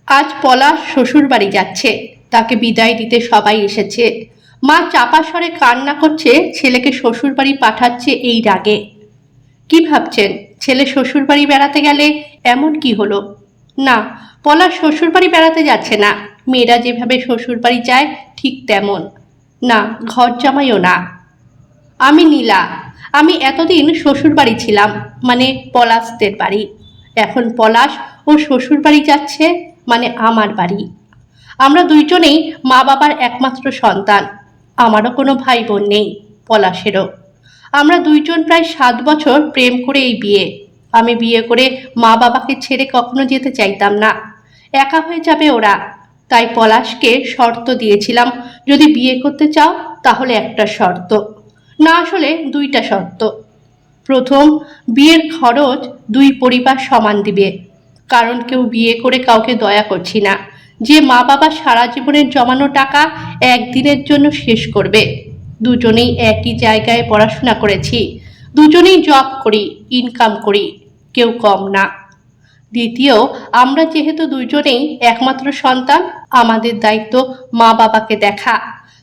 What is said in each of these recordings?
আজ পলাশ শ্বশুর বাড়ি যাচ্ছে, তাকে বিদায় দিতে সবাই এসেছে। মা চাপা স্বরে কান্না করছে, ছেলেকে শ্বশুর বাড়ি পাঠাচ্ছে এই রাগে। কি ভাবছেন, ছেলে শ্বশুর বাড়ি বেড়াতে গেলে এমন কি হলো? না, পলাশ শ্বশুর বাড়ি বেড়াতে যাচ্ছে না। মেয়েরা যেভাবে শ্বশুর বাড়ি যায় ঠিক তেমন না, ঘর জামাইও না। আমি নীলা। আমি এতদিন শ্বশুর বাড়ি ছিলাম, মানে পলাশদের বাড়ি। এখন পলাশ ও শ্বশুর বাড়ি যাচ্ছে, মানে আমার বাড়ি। আমরা দুইজনেই মা বাবার একমাত্র সন্তান। আমারও কোনো ভাই বোন নেই, পলাশেরও। আমরা দুইজন প্রায় 7 বছর প্রেম করে এই বিয়ে। আমি বিয়ে করে মা বাবাকে ছেড়ে কখনো যেতে চাইতাম না, একা হয়ে যাবে ওরা। তাই পলাশকে শর্ত দিয়েছিলাম, যদি বিয়ে করতে চাও তাহলে একটা শর্ত, না আসলে দুইটা শর্ত। প্রথম, বিয়ের খরচ দুই পরিবার সমান দিবে, কারণ কেউ বিয়ে করে কাউকে দয়া করছি না যে মা বাবা সারা জীবনের জমানো টাকা একদিনের জন্য শেষ করবে। দুজনেই একই জায়গায় পড়াশোনা করেছি, দুজনেই জব করি, ইনকাম করি, কেউ কম না। দ্বিতীয়, আমরা যেহেতু দুইজনেই একমাত্র সন্তান, আমাদের দায়িত্ব মা বাবাকে দেখা।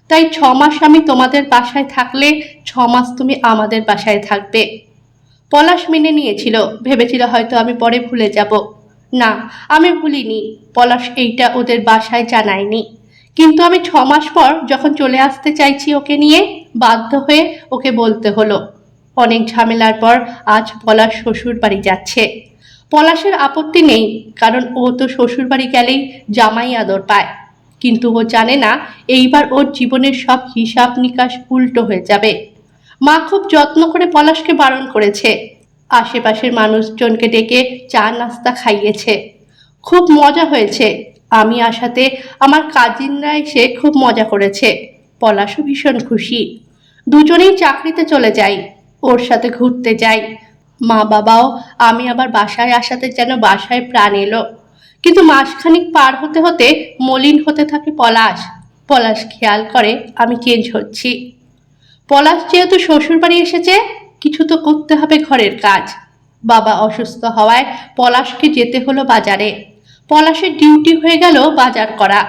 তাই 6 মাস আমি তোমাদের বাসায় থাকলে 6 মাস তুমি আমাদের বাসায় থাকবে। পলাশ মেনে নিয়েছিল, ভেবেছিল হয়তো আমি পরে ভুলে যাব। না, আমি ভুলিনি। পলাশ এইটা ওদের বাসায় জানায়নি, কিন্তু আমি 6 মাস পর যখন চলে আসতে চাইছি ওকে নিয়ে, বাধ্য হয়ে ওকে বলতে হলো। অনেক ঝামেলার পর আজ পলাশ শ্বশুর বাড়ি যাচ্ছে। পলাশের আপত্তি নেই, কারণ ও তো শ্বশুর বাড়ি গেলেই জামাই আদর পায়। কিন্তু ও জানে না এইবার ওর জীবনের সব হিসাব নিকাশ উল্টো হয়ে যাবে। মা খুব যত্ন করে পলাশকে বারণ করেছে, আশেপাশের মানুষজনকে ডেকে চা নাস্তা খাইয়েছে। খুব মজা হয়েছে। আমি আসাতে আমার কাজিনরা এসে খুব মজা করেছে। পলাশও ভীষণ খুশি। দুজনেই চাকরিতে চলে যাই, ওর সাথে ঘুরতে যাই। মা বাবাও আমি আবার বাসায় আসাতে যেন বাসায় প্রাণ এলো। কিন্তু মাসখানিক পার হতে হতে মলিন হতে থাকে পলাশ। পলাশ খেয়াল করে আমি চেঞ্জ হচ্ছি। পলাশ যেহেতু শ্বশুর বাড়ি এসেছে, কিছু তো করতে হবে ঘরের কাজ। বাবা অসুস্থ হওয়ায় পলাশকে যেতে হলো বাজারে। পলাশের ডিউটি হয়ে গেল বাজার করা।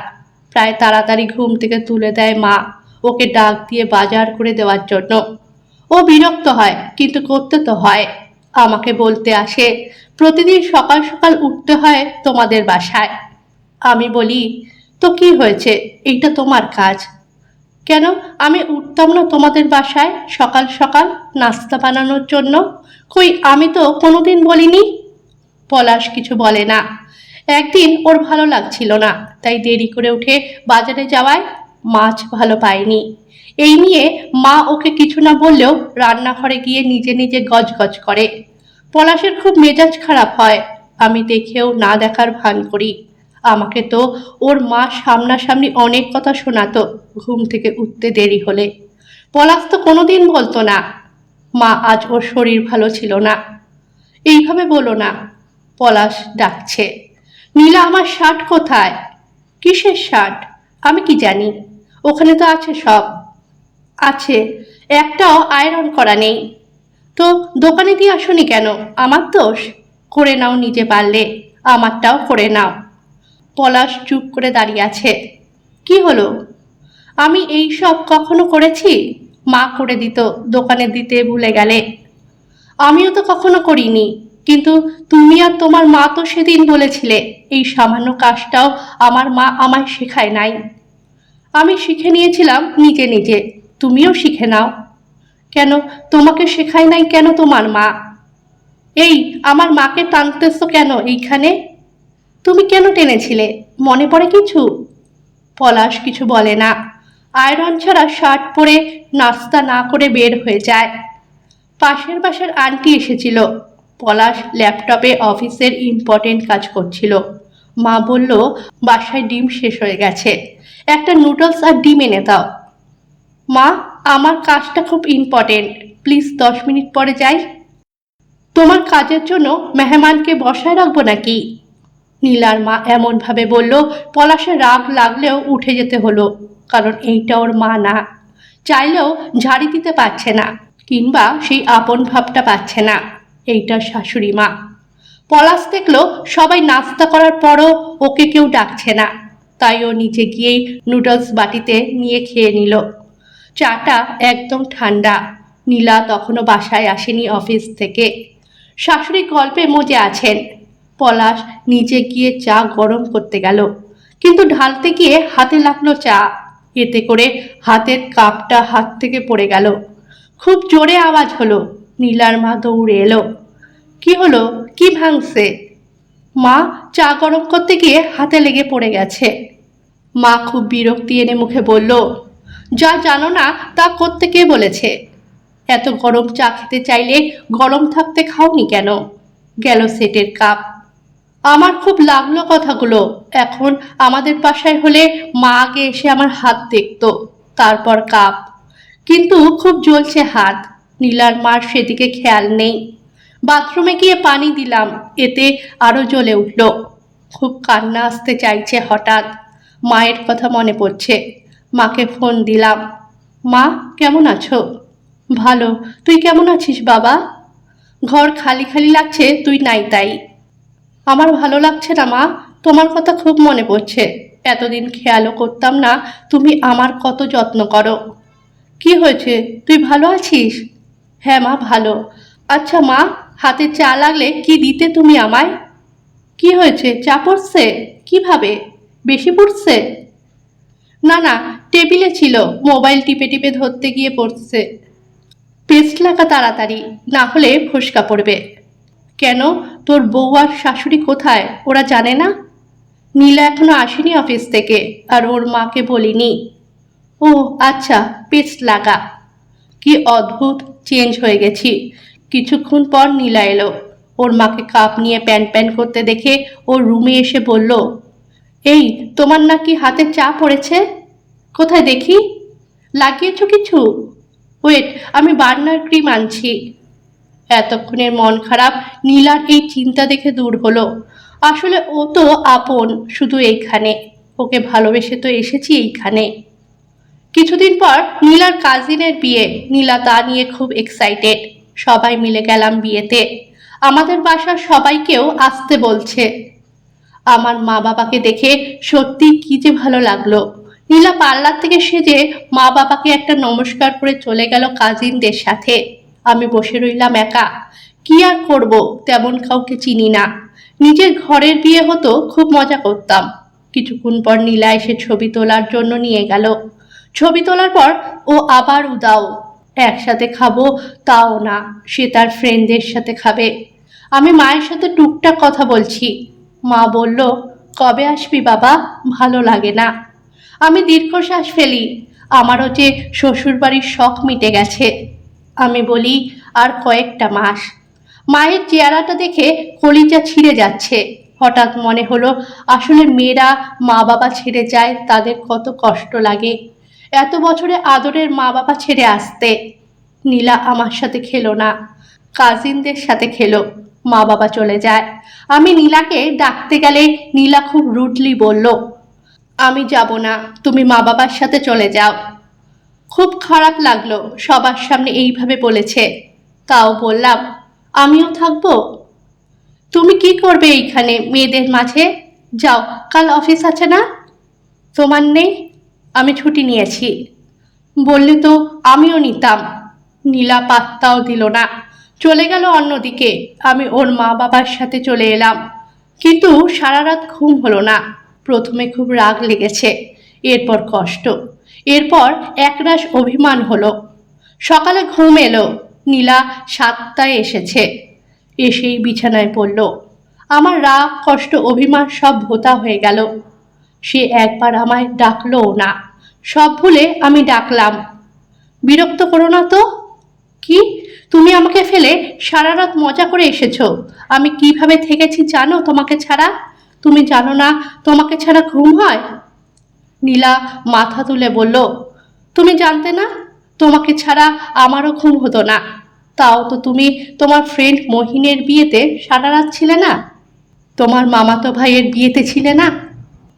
প্রায় তাড়াতাড়ি ঘুম থেকে তুলে দেয় মা, ওকে ডাক দিয়ে বাজার করে দেওয়ার জন্য। ও বিরক্ত হয়, কিন্তু করতে তো হয়। আমাকে বলতে আসে, প্রতিদিন সকাল সকাল উঠতে হয় তোমাদের বাসায়। আমি বলি, তো কি হয়েছে, এইটা তোমার কাজ। কেন, আমি উঠতাম না তোমাদের বাসায় সকাল সকাল নাস্তা বানানোর জন্য? কই, আমি তো কোনোদিন বলিনি। পলাশ কিছু বলে না। একদিন ওর ভালো লাগছিল না, তাই দেরি করে উঠে বাজারে যাওয়ায় মাছ ভালো পায়নি। এই নিয়ে মা ওকে কিছু না বললেও রান্নাঘরে গিয়ে নিজে নিজে গজগজ করে। পলাশের খুব মেজাজ খারাপ হয়। আমি দেখেও না দেখার ভান করি। আমাকে তো ওর মা সামনাসামনি অনেক কথা শোনাতো ঘুম থেকে উঠতে দেরি হলে। পলাশ তো কোনোদিন বলতো না, মা আজ ওর শরীর ভালো ছিল না। এইভাবে বলো না। পলাশ ডাকছে, নীলা আমার শার্ট কোথায়? কিসের শার্ট? আমি কি জানি, ওখানে তো আছে সব। আছে, একটাও আয়রন করা নেই। তো দোকানে দিয়ে আসনি কেন? আমার দোষ? করে নাও নিজে পারলে, আমারটাও করে নাও। পলাশ চুপ করে দাঁড়িয়ে আছে। কি হলো? আমি এই সব কখনো করেছি? মা করে দিত, দোকানে দিতে ভুলে গেলে। আমিও তো কখনো করিনি, কিন্তু তুমি আর তোমার মা তো সেদিন বলেছিলে এই সামান্য কাজটাও আমার মা আমায় শেখায় নাই। আমি শিখে নিয়েছিলাম নিজে নিজে, তুমিও শিখে নাও। কেন, তোমাকে শেখায় নাই কেন তোমার মা? এই, আমার মাকে টানতেছো কেন এইখানে? তুমি কেন টেনেছিলে, মনে পড়ে কিছু? পলাশ কিছু বলে না। আয়রন ছাড়া শার্ট পরে নাস্তা না করে বের হয়ে যায়। পাশের বাসার আন্টি এসেছিল। পলাশ ল্যাপটপে অফিসের ইম্পর্টেন্ট কাজ করছিল। মা বলল বাসায় ডিম শেষ হয়ে গেছে, একটা নুডলস আর ডিম এনে দাও। মা, আমার কাজটা খুব ইম্পর্টেন্ট, প্লিজ 10 মিনিট পরে যাই। তোমার কাজের জন্য মেহমানকে বসায় রাখবো নাকি? নীলার মা এমনভাবে বলল, পলাশের রাগ লাগলেও উঠে যেতে হলো, কারণ এইটা ওর মা না। চাইলেও ঝাড়ি দিতে পারছে না, কিংবা সেই আপন ভাবটা পাচ্ছে না। এইটার শাশুড়ি মা। পলাশ দেখলো সবাই নাস্তা করার পরও ও ওকে কেউ ডাকছে না, তাই ও নিচে গিয়েই নুডলস বাটিতে নিয়ে খেয়ে নিল। চাটা একদম ঠান্ডা। নীলা তখনও বাসায় আসেনি অফিস থেকে। শাশুড়ি গল্পে মজে আছেন। পলাশ নিচে গিয়ে চা গরম করতে গেল, কিন্তু ঢালতে গিয়ে হাতে লাগলো চা। এতে করে হাতের কাপটা হাত থেকে পড়ে গেল। খুব জোরে আওয়াজ হলো। নীলার মা দৌড়ে এলো। কি হলো? কি ভাঙছে? মা, চা গরম করতে গিয়ে হাতে লেগে পড়ে গেছে। মা খুব বিরক্তি এনে মুখে বলল, যা জানো না তা করতে কে বলেছে? এত গরম চা খেতে চাইলে গরম থাকতে খাওনি কেন? গেল সেটের কাপ। আমার খুব লাগলো কথাগুলো। এখন আমাদের বাসায় হলে মা আগে এসে আমার হাত দেখতো, তারপর কাপ। কিন্তু খুব জ্বলছে হাত। নীলার মার সেদিকে খেয়াল নেই। বাথরুমে গিয়ে পানি দিলাম, এতে আরো জ্বলে উঠল। খুব কান্না আসতে চাইছে হঠাৎ। মায়ের কথা মনে পড়ছে। মাকে ফোন দিলাম। মা, কেমন আছো? ভালো। তুই কেমন আছিস বাবা? ঘর খালি খালি লাগছে, তুই নাই তাই। আমার ভালো লাগছে না মা, তোমার কথা খুব মনে পড়ছে। এতদিন খেয়ালও করতাম না তুমি আমার কত যত্ন করো। কি হয়েছে, তুই ভালো আছিস? হ্যাঁ মা, ভালো। আচ্ছা মা, হাতে চা লাগলে কি দিতে তুমি আমায়? কি হয়েছে, চা পড়ছে? কিভাবে, বেশি পড়ছে? না না, টেবিলে ছিল, মোবাইল টিপে টিপে ধরতে গিয়ে পড়ছে। পেস্ট লাগা তাড়াতাড়ি, না হলে ফোসকা পড়বে। কেন, তোর বউ আর শাশুড়ি কোথায়, ওরা জানে না? নীলা এখনো আসেনি অফিস থেকে, আর ওর মাকে বলিনি। ও আচ্ছা, পেস্ট লাগা। কি অদ্ভুত চেঞ্জ হয়ে গেছি। কিছুক্ষণ পর নীলা এলো। ওর মাকে কাপ নিয়ে প্যান প্যান করতে দেখে ওর রুমে এসে বলল, এই তোমার নাকি হাতে চা পড়েছে? কোথায় দেখি, লাগিয়েছো কিছু? ওয়েট, আমি বার্নার ক্রিম আনছি। এতক্ষণের মন খারাপ নীলার এই চিন্তা দেখে দূর হলো। আসলে ও তো আপন শুধু এইখানে, ওকে ভালোবেসে তো এসেছি এইখানে। কিছুদিন পর নীলার কাজিনের বিয়ে। নীলা তা নিয়ে খুব এক্সাইটেড। সবাই মিলে গেলাম বিয়েতে। আমাদের বাসার সবাইকেও আসতে বলছে। আমার মা বাবাকে দেখে সত্যি কি যে ভালো লাগলো। নীলা পার্লার থেকে সেজে মা বাবাকে একটা নমস্কার করে চলে গেল কাজিনদের সাথে। আমি বসে রইলাম একা। কি আর করব, তেমন কাউকে চিনি না। নিজের ঘরের বিয়ে হতো, খুব মজা করতাম। কিছুক্ষণ পর নীলা এসে ছবি তোলার জন্য নিয়ে গেল। ছবি তোলার পর ও আবার উদাও। একসাথে খাবো তাও না, সে তার ফ্রেন্ডদের সাথে খাবে। আমি মায়ের সাথে টুকটাক কথা বলছি। মা বলল, কবে আসবি বাবা, ভালো লাগে না। আমি দীর্ঘশ্বাস ফেলি। আমারও যে শ্বশুরবাড়ির শখ মিটে গেছে। আমি বলি, আর কয়েকটা মাস। মায়ের চেহারাটা দেখে কলিজা ছিঁড়ে যাচ্ছে। হঠাৎ মনে হলো, আসলে মেয়েরা মা বাবা ছেড়ে যায় তাদের কত কষ্ট লাগে। এত বছরে আদরের মা বাবা ছেড়ে আসতে। নীলা আমার সাথে খেলো না, কাজিনদের সাথে খেলো। মা বাবা চলে যায়। আমি নীলাকে ডাকতে গেলে নীলা খুব রুডলি বলল, আমি যাব না, তুমি মা বাবার সাথে চলে যাও। খুব খারাপ লাগলো সবার সামনে এইভাবে বলেছে। তাও বললাম, আমিও থাকবো। তুমি কি করবে এইখানে মেয়েদের মাঝে? যাও, কাল অফিস আছে না? তোমার নেই? আমি ছুটি নিয়েছি। বললে তো আমিও নিতাম। নীলা পাত্তাও দিল না, চলে গেল অন্যদিকে। আমি ওর মা বাবার সাথে চলে এলাম, কিন্তু সারা রাত ঘুম হলো না। প্রথমে খুব রাগ লেগেছে, এরপর কষ্ট, এরপর একরাশ অভিমান হলো। সকালে ঘুম এলো। নীলা 7টায় এসেছে। এসেই বিছানায় পড়ল। আমার রাগ, কষ্ট, অভিমান সব ভোঁতা হয়ে গেল। সে একবার আমায় ডাকলোও না। সব ভুলে আমি ডাকলাম, বিরক্ত করো না তো। কি, তুমি আমাকে ফেলে সারা রাত মজা করে এসেছো? আমি কিভাবে থেকেছি জানো তোমাকে ছাড়া? তুমি জানো না তোমাকে ছাড়া ঘুম হয়? নীলা মাথা তুলে বলল, তুমি জানতে না? তোমাকে ছাড়া আমারও ঘুম হতো না। তাও তো তুমি তোমার ফ্রেন্ড মহিনের বিয়েতে সারা রাত ছিলে না? তোমার মামাতো ভাইয়ের বিয়েতে ছিলে না?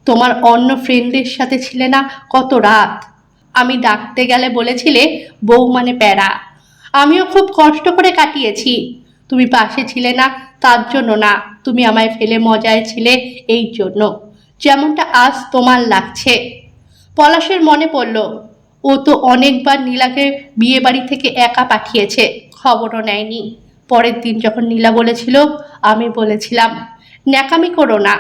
তোমার অন্য ফ্রেন্ডদের সাথে ছিলে না কত রাত? আমি ডাকতে গেলে বলেছিলে বউ মানে প্যারা। আমিও খুব কষ্ট করে কাটিয়েছি। তুমি পাশে ছিলে না তার জন্য না, তুমি আমায় ফেলে মজায় ছিলে এই জন্য। যেমনটা আজ তোমার লাগছে। পলাশের মনে পড়ল, ও তো অনেকবার নীলাকে বিয়ে বাড়ি থেকে একা পাঠিয়েছে, খবরও নেয়নি। পরের দিন যখন নীলা বলেছিল, আমি বলেছিলাম ন্যাকামি করো না।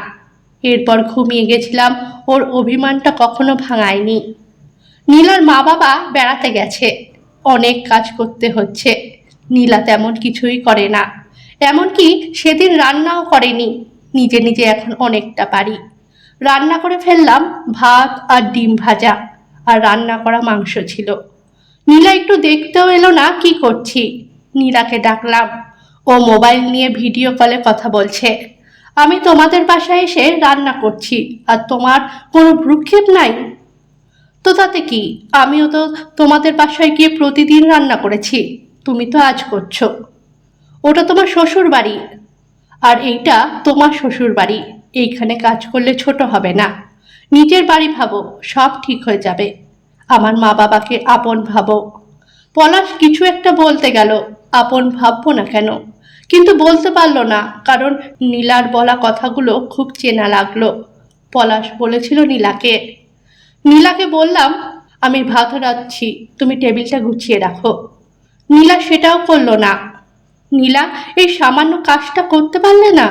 এরপর ঘুমিয়ে গেছিলাম, ওর অভিমানটা কখনো ভাঙায়নি। নীলার মা বাবা বেড়াতে গেছে, অনেক কাজ করতে হচ্ছে। নীলা তেমন কিছুই করে না, এমনকি সেদিন রান্নাও করেনি। নিজে নিজে এখন অনেকটা পারি। রান্না করে ফেললাম ভাত আর ডিম ভাজা, আর রান্না করা মাংস ছিল। নীলা একটু দেখতেও এলো না কি করছি। নীলাকে ডাকলাম, ও মোবাইল নিয়ে ভিডিও কলে কথা বলছে। আমি তোমাদের বাসায় এসে রান্না করছি, আর তোমার কোনো ভ্রুক্ষেপ নাই তো? তাতে কি, আমিও তো তোমাদের বাসায় গিয়ে প্রতিদিন রান্না করেছি, তুমি তো আজ করছো। ওটা তোমার শ্বশুর বাড়ি, আর এইটা তোমার শ্বশুর বাড়ি। এইখানে কাজ করলে ছোট হবে না, নিজের বাড়ি ভাবো, সব ঠিক হয়ে যাবে। আমার মা বাবাকে আপন ভাবো। পলাশ কিছু একটা বলতে গেল, আপন ভাববো না কেন, কিন্তু বলতে পারলো না, কারণ নীলার বলা কথাগুলো খুব চেনা লাগলো। পলাশ বলেছিল নীলাকে। নীলাকে বললাম, আমি ভাত রাঁধছি, তুমি টেবিলটা গুছিয়ে রাখো। নীলা সেটাও করলো না। নীলা, এই সামান্য কাজটা করতে পারলে না?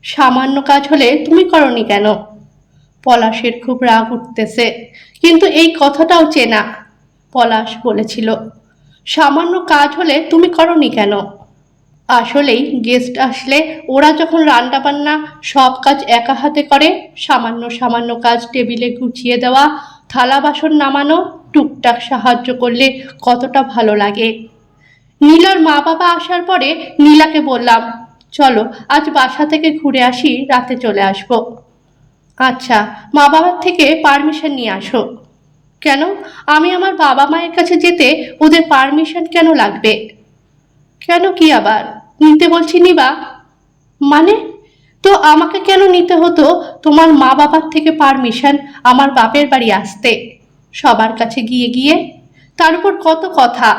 সামান্য কাজ হলে তুমি করনি কেন? পলাশের খুব রাগ উঠতেছে, কিন্তু এই কথাটাও চেনা। পলাশ বলেছিল, সামান্য কাজ হলে তুমি করনি কেন? আসলেই গেস্ট আসলে ওরা যখন রান্না বান্না সব কাজ একা হাতে করে, সামান্য সামান্য কাজ টেবিলে গুছিয়ে দেওয়া, থালা বাসন নামানো, টুকটাক সাহায্য করলে কতটা ভালো লাগে। নীলার মা বাবা আসার পরে নীলাকে বললাম, চলো আজ বাসা থেকে ঘুরে আসি, রাতে চলে আসবো। আচ্ছা, মা বাবার থেকে পারমিশন নিয়ে আসো। কেন? আমি আমার বাবা মায়ের কাছে যেতে ওদের পারমিশন কেন লাগবে? কেন কি আবার? নিতে বলছি নিবা। মানে? তো আমাকে কেন নিতে হতো তোমার মা বাবার থেকে পারমিশন আমার বাপের বাড়ি আসতে, সবার কাছে গিয়ে গিয়ে? তার উপর কত কথা,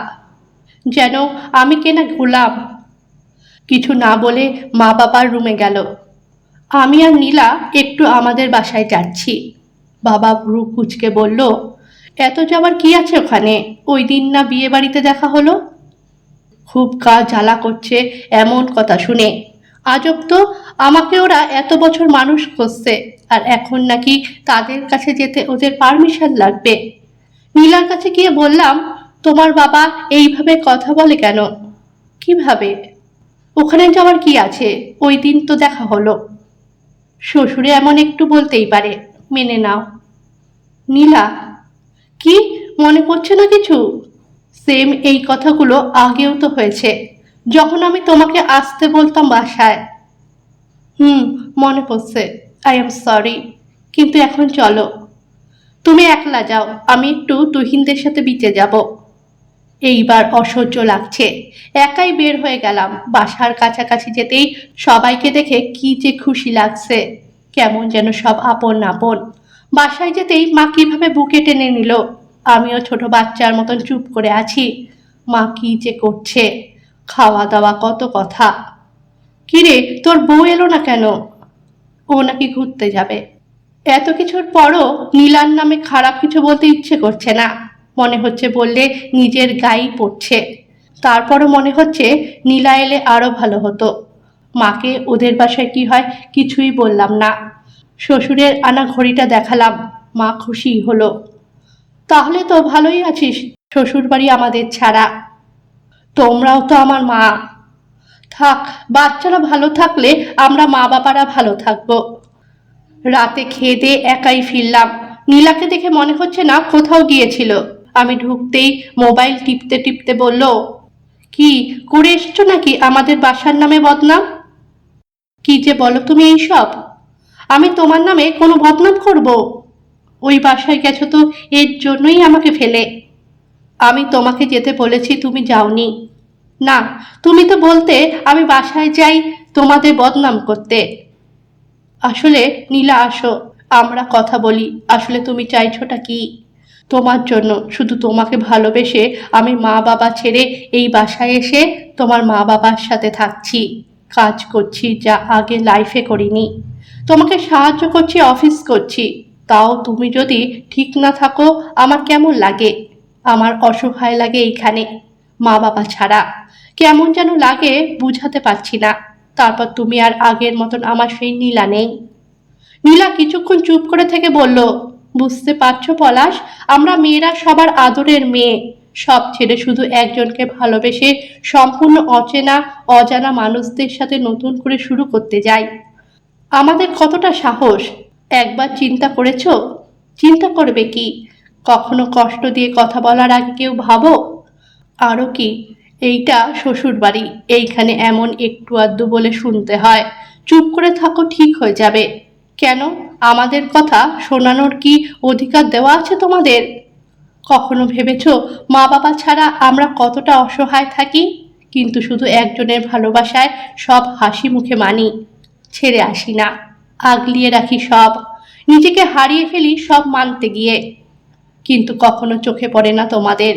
যেন আমি কেনা গোলাম। কিছু না বলে মা বাবার রুমে গেল। আমি আর নীলা একটু আমাদের বাসায় যাচ্ছি। বাবা ভ্রু কুঁচকে বলল, এত যাবার কি আছে ওখানে? ওই দিন না বিয়ে বাড়িতে দেখা হলো? খুব গা জ্বালা করছে এমন কথা শুনে। আজব তো, আমাকে ওরা এত বছর মানুষ করছে, আর এখন নাকি তাদের কাছে যেতে ওদের পারমিশন লাগবে। নীলার কাছে গিয়ে বললাম, তোমার বাবা এইভাবে কথা বলে কেন? কিভাবে? ওখানে যাওয়ার কি আছে? ওই দিন তো দেখা হলো। শ্বশুরে এমন একটু বলতেই পারে, মেনে নাও। নীলা, কি মনে পড়ছে না কিছু? সেম এই কথাগুলো আগেও তো হয়েছে, যখন আমি তোমাকে আসতে বলতাম বাসায়। মনে পড়ছে। আই এম সরি, কিন্তু এখন চলো। তুমি একলা যাও, আমি একটু তুহিনদের সাথে বিচে যাব। এইবার অসহ্য লাগছে, একাই বের হয়ে গেলাম। বাসার কাছাকাছি যেতেই সবাইকে দেখে কি যে খুশি লাগছে, কেমন যেন সব আপন আপন। বাসায় যেতেই মা কিভাবে বুকে টেনে নিল। আমিও ছোট বাচ্চার মতন চুপ করে আছি। মা কি যে করছে, খাওয়া দাওয়া, কত কথা। কিরে, তোর বউ এলো না কেন? ও নাকি ঘুরতে যাবে। এত কিছুর পরও নীলার নামে খারাপ কিছু বলতে ইচ্ছে করছে না, মনে হচ্ছে বললে নিজের গায়েই পড়ছে। তারপরও মনে হচ্ছে নীলা এলে আরো ভালো হতো। মাকে ওদের বাসায় কি হয় কিছুই বললাম না। শ্বশুরের আনা ঘড়িটা দেখালাম, মা খুশি হলো। তাহলে তো ভালোই আছিস শ্বশুর বাড়ি আমাদের ছাড়া। তোমরাও তো আমার মা। থাক, বাচ্চারা ভালো থাকলে আমরা মা বাবারা ভালো থাকবো। রাতে খেয়ে দিয়ে একাই ফিরলাম। নীলাকে দেখে মনে হচ্ছে না কোথাও গিয়েছিল। আমি ঢুকতেই মোবাইল টিপতে টিপতে বলল, কি করে এসছো নাকি আমাদের বাসার নামে বদনাম? কি যে বলো তুমি এইসব? আমি তোমার নামে কোনো বদনাম করব? ওই বাসায় গেছো তো এর জন্যই আমাকে ফেলে। আমি তোমাকে যেতে বলেছি, তুমি যাওনি। না, তুমি তো বলতে আমি বাসায় যাই তোমাদের বদনাম করতে। আসলে নীলা, আসো, আমরা কথা বলি। আসলে তুমি চাইছোটা কি? তোমার জন্য, শুধু তোমাকে ভালোবেসে আমি মা বাবা ছেড়ে এই বাসায় এসে তোমার মা বাবার সাথে থাকছি, কাজ করছি যা আগে লাইফে করিনি। তোমাকে সাহায্য করছি, অফিস করছি, তাও তুমি যদি ঠিক না থাকো আমার কেমন লাগে? আমার অসহায় লাগে এইখানে, মা বাবা ছাড়া। কেমন যেন লাগে, বুঝাতে পারছি না। তারপর তুমি আর আগের মতন আমার সেই নীলা নেই। নীলা কিছুক্ষণ চুপ করে থেকে বলল, বুঝতে পারছো পলাশ, আমরা মেয়েরা সবার আদরের মেয়ে। সব ছেড়ে শুধু একজনকে ভালোবেসে সম্পূর্ণ অচেনা অজানা মানুষদের সাথে নতুন করে শুরু করতে যাই। আমাদের কতটা সাহস একবার চিন্তা করেছো? চিন্তা করবে কি? কখনো কষ্ট দিয়ে কথা বলার আগে কেউ ভাবো? আরও কি, এইটা শ্বশুর বাড়ি, এইখানে এমন একটু আধটু বলে শুনতে হয়। চুপ করে থাকো, ঠিক হয়ে যাবে। কেন, আমাদের কথা শোনানোর কি অধিকার দেওয়া আছে তোমাদের? কখনো ভেবেছো মা বাবা ছাড়া আমরা কতটা অসহায় থাকি? কিন্তু শুধু একজনের ভালোবাসায় সব হাসি মুখে মানি, ছেড়ে আসি না, আগলিয়ে রাখি সব, নিজেকে হারিয়ে ফেলি সব মানতে গিয়ে। কিন্তু কখনো চোখে পড়ে না তোমাদের,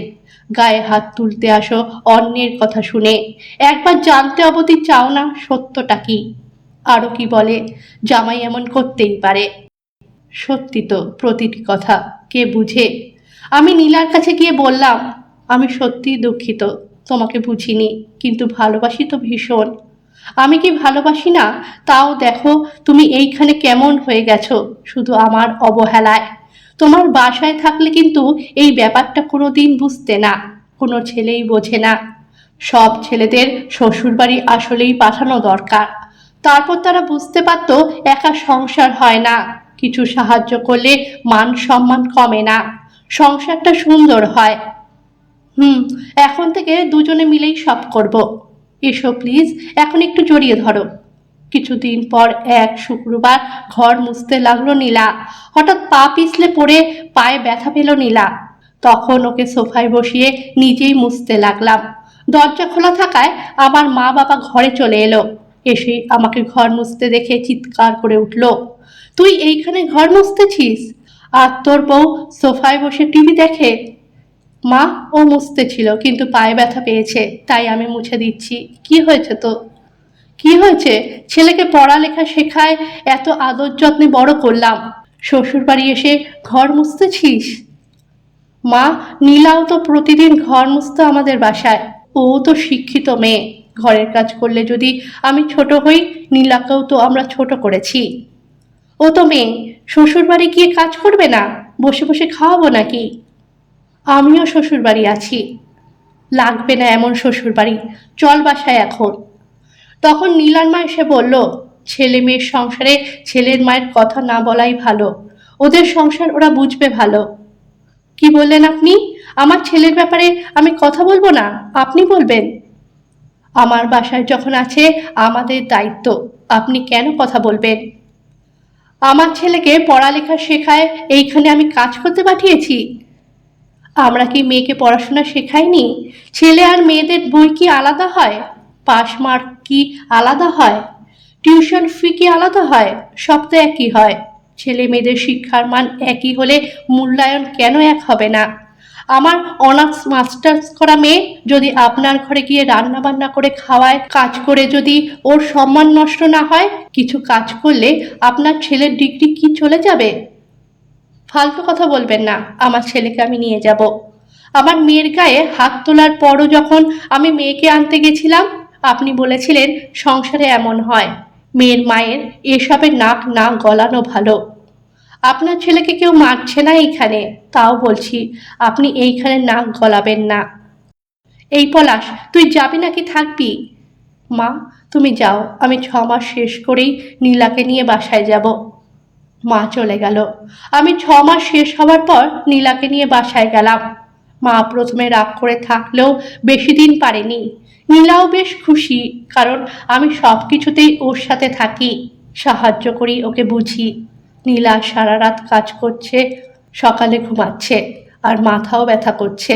গায়ে হাত তুলতে আসো অন্যের কথা শুনে, একবার জানতে অবধি চাও না সত্যটা কি। আরও কি বলে, জামাই এমন করতেই পারে। সত্যি তো প্রতিটি কথা, কে বুঝে? আমি নীলার কাছে গিয়ে বললাম, আমি সত্যিই দুঃখিত, তোমাকে বুঝিনি, কিন্তু ভালোবাসি তো ভীষণ। আমি কি ভালোবাসি না? তাও দেখো তুমি এইখানে কেমন হয়ে গেছো, শুধু আমার অবহেলায়। তোমার বাসায় থাকলে কিন্তু এই ব্যাপারটা কোনো দিন বুঝতে না, কোনো ছেলেই বোঝে না। সব ছেলেদের শ্বশুরবাড়ি আসলেই পাঠানো দরকার, তারপর তারা বুঝতে পারতো একা সংসার হয় না, কিছু সাহায্য করলে মান সম্মান কমে না, সংসারটা সুন্দর হয়। এখন থেকে দুজনে মিলেই সব করব। এসো প্লিজ, এখন একটু জড়িয়ে ধরো। কিছুদিন পর এক শুক্রবার ঘর মুছতে লাগলো নীলা। হঠাৎ পা পিছলে পড়ে পায়ে ব্যথা পেল নীলা। তখন ওকে সোফায় বসিয়ে নিজেই মুছতে লাগলাম। দরজা খোলা থাকায় আমার মা বাবা ঘরে চলে এলো। এসে আমাকে ঘর মুছতে দেখে চিৎকার করে উঠল, তুই এইখানে ঘর মুছতেছিস? আর তোর বউ সোফায় বসে টিভি দেখে? মা, ও মুছতে ছিল কিন্তু পায়ে ব্যথা পেয়েছে, তাই আমি মুছে দিচ্ছি। কি হয়েছে তো? কি হয়েছে? ছেলেকে পড়ালেখা শেখায়, এত আদর যত্নে বড় করলাম, শ্বশুর বাড়ি এসে ঘর মুছতেছিস? মা, নীলাও তো প্রতিদিন ঘর মুছতো আমাদের বাসায়। ও তো শিক্ষিত মেয়ে, ঘরের কাজ করলে যদি আমি ছোট হই, নীলাকেও তো আমরা ছোট করেছি। ও তো মেয়ে, শ্বশুর বাড়ি গিয়ে কাজ করবে না? বসে বসে খাওয়াবো নাকি? আমিও শ্বশুর বাড়ি আছি। লাগবে না এমন শ্বশুর বাড়ি, চল বাসায় এখন। তখন নীলার মা এসে বলল, ছেলে মেয়ের সংসারে ছেলের মায়ের কথা না বলাই ভালো, ওদের সংসার ওরা বুঝবে ভালো। কি বললেন আপনি? আমার ছেলের ব্যাপারে আমি কথা বলবো না, আপনি বলবেন? আমার বাসায় যখন আছে আমাদের দায়িত্ব, আপনি কেন কথা বলবেন? আমার ছেলেকে পড়ালেখা শেখায়, এইখানে আমি কাজ করতে পাঠিয়েছি? আমরা কি মেয়েকে পড়াশোনা শেখাইনি? ছেলে আর মেয়েদের বই কি আলাদা হয়? পাস মার্ক কি আলাদা হয়? টিউশন ফি কি আলাদা হয়? সব তো একই হয়। ছেলে মেয়েদের শিক্ষার মান একই হলে মূল্যায়ন কেন এক হবে না? আমার অনার্স মাস্টার্স করা মেয়ে যদি আপনার ঘরে গিয়ে রান্না বান্না করে খাওয়ায়, কাজ করে যদি ওর সম্মান নষ্ট না হয়, কিছু কাজ করলে আপনার ছেলের ডিগ্রি কি চলে যাবে? ফালতু কথা বলবেন না, আমার ছেলেকে আমি নিয়ে যাব। আমার মেয়ের গায়ে হাত তোলার পরও যখন আমি মেয়েকে আনতে গেছিলাম, আপনি বলেছিলেন সংসারে এমন হয়, মেয়ের মায়ের এসবের নাক না গলানো ভালো। আপনার ছেলেকে কেউ মারছে না এইখানে, তাও বলছি আপনি এইখানে নাক গলাবেন না। এই পলাশ, তুই যাবি নাকি থাকবি? মা, তুমি যাও, আমি 6 মাস শেষ করেই নীলাকে নিয়ে বাসায় যাব। মা চলে গেল। আমি 6 মাস শেষ হওয়ার পর নীলাকে নিয়ে বাসায় গেলাম। মা প্রথমে রাগ করে থাকলেও বেশি দিন পারেনি। নীলাও বেশ খুশি, কারণ আমি সব কিছুতেই ওর সাথে থাকি, সাহায্য করি, ওকে বুঝি। নীলা সারা রাত কাজ করছে, সকালে ঘুমাচ্ছে, আর মাথাও ব্যথা করছে।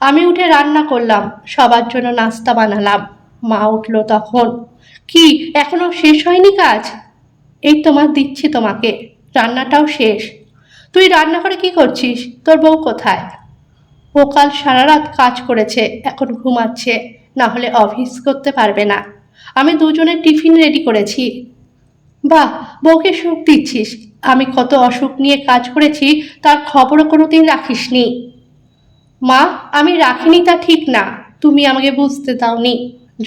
আমি উঠে রান্না করলাম, সবার জন্য নাস্তা বানালাম। মা উঠলো তখন, কি এখনো শেষ হয়নি কাজ? এই তোমার দিচ্ছি তোমাকে, রান্নাটাও শেষ। তুই রান্না করে কি করছিস? তোর বউ কোথায়? ও কাল সারা রাত কাজ করেছে, এখন ঘুমাচ্ছে, না হলে অফিস করতে পারবে না। আমি দুজনের টিফিন রেডি করেছি। বাহ, বউকে সুখ দিচ্ছিস। আমি কত অসুখ নিয়ে কাজ করেছি, তার খবরও কোনোদিন রাখিসনি। মা, আমি রাখিনি তা ঠিক না, তুমি আমাকে বুঝতে দাওনি।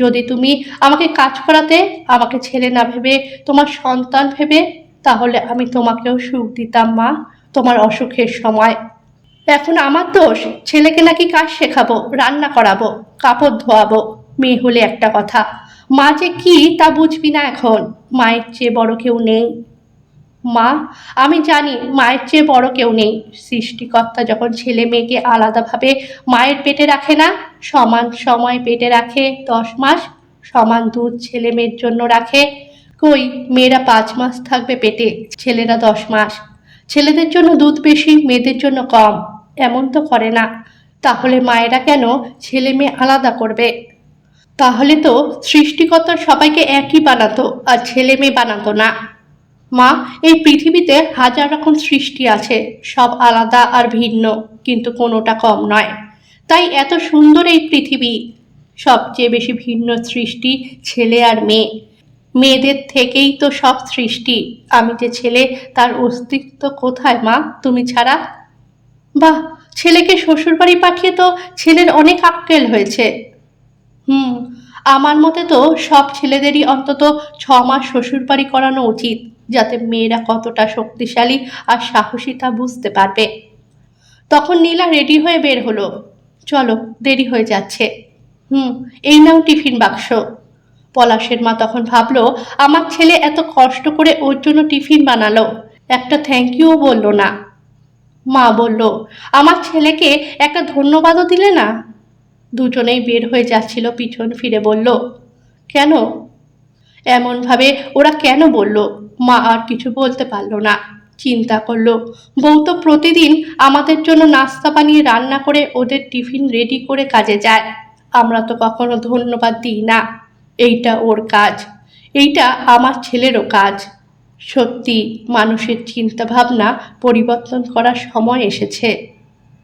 যদি তুমি আমাকে কাজ করাতে, আমাকে ছেলে না ভেবে তোমার সন্তান ভেবে, তাহলে আমি তোমাকেও সুখ দিতাম মা, তোমার অসুখের সময়। এখন আমার দোষ? ছেলেকে নাকি কাজ শেখাবো, রান্না করাবো, কাপড় ধোয়াবো? মেয়ে হলে একটা কথা, মা যে কি তা বুঝবি না এখন। মায়ের চেয়ে বড় কেউ নেই। মা, আমি জানি মায়ের চেয়ে বড় কেউ নেই। সৃষ্টিকর্তা যখন ছেলে মেয়েকে আলাদাভাবে মায়ের পেটে রাখে না, সমান সময় পেটে রাখে 10 মাস, সমান দুধ ছেলে মেয়ের জন্য রাখে। কই, মেয়েরা 5 মাস থাকবে পেটে, ছেলেরা 10 মাস। ছেলেদের জন্য দুধ বেশি, মেয়েদের জন্য কম, এমন তো করে না। তাহলে মায়েরা কেন ছেলে মেয়ে আলাদা করবে? তাহলে তো সৃষ্টিকর্তা সবাইকে একই বানাতো, আর ছেলে মেয়ে বানাতো না। মা, এই পৃথিবীতে হাজার রকম সৃষ্টি আছে, সব আলাদা আর ভিন্ন, কিন্তু কোনোটা কম নয়। তাই এত সুন্দর এই পৃথিবী। সবচেয়ে বেশি ভিন্ন সৃষ্টি ছেলে আর মেয়ে। মেয়েদের থেকেই তো সব সৃষ্টি। আমি যে ছেলে, তার অস্তিত্ব কোথায় মা, তুমি ছাড়া? বাহ, ছেলেকে শ্বশুরবাড়ি পাঠিয়ে তো ছেলের অনেক আক্কেল হয়েছে। হুম, আমার মতে তো সব ছেলেদেরই অন্তত 6 মাস শ্বশুরবাড়ি করানো উচিত, যাতে মেয়েরা কতটা শক্তিশালী আর সাহসী তা বুঝতে পারবে। তখন নীলা রেডি হয়ে বের হলো। চলো, দেরি হয়ে যাচ্ছে। হুম, এই নাও টিফিন বাক্স। পলাশের মা তখন ভাবলো, আমার ছেলে এত কষ্ট করে ওর জন্য টিফিন বানালো, একটা থ্যাংক ইউও বললো না। মা বলল, আমার ছেলেকে একটা ধন্যবাদও দিলে না। দুজনেই বের হয়ে যাচ্ছিল, পিছন ফিরে বলল, কেন? এমনভাবে ওরা কেন বলল? মা আর কিছু বলতে পারল না। চিন্তা করলো, বউ তো প্রতিদিন আমাদের জন্য নাস্তা বানিয়ে রান্না করে ওদের টিফিন রেডি করে কাজে যায়, আমরা তো কখনো ধন্যবাদ দিই না। এইটা ওর কাজ, এইটা আমার ছেলেরও কাজ। সত্যি মানুষের চিন্তা ভাবনা পরিবর্তন করার সময় এসেছে।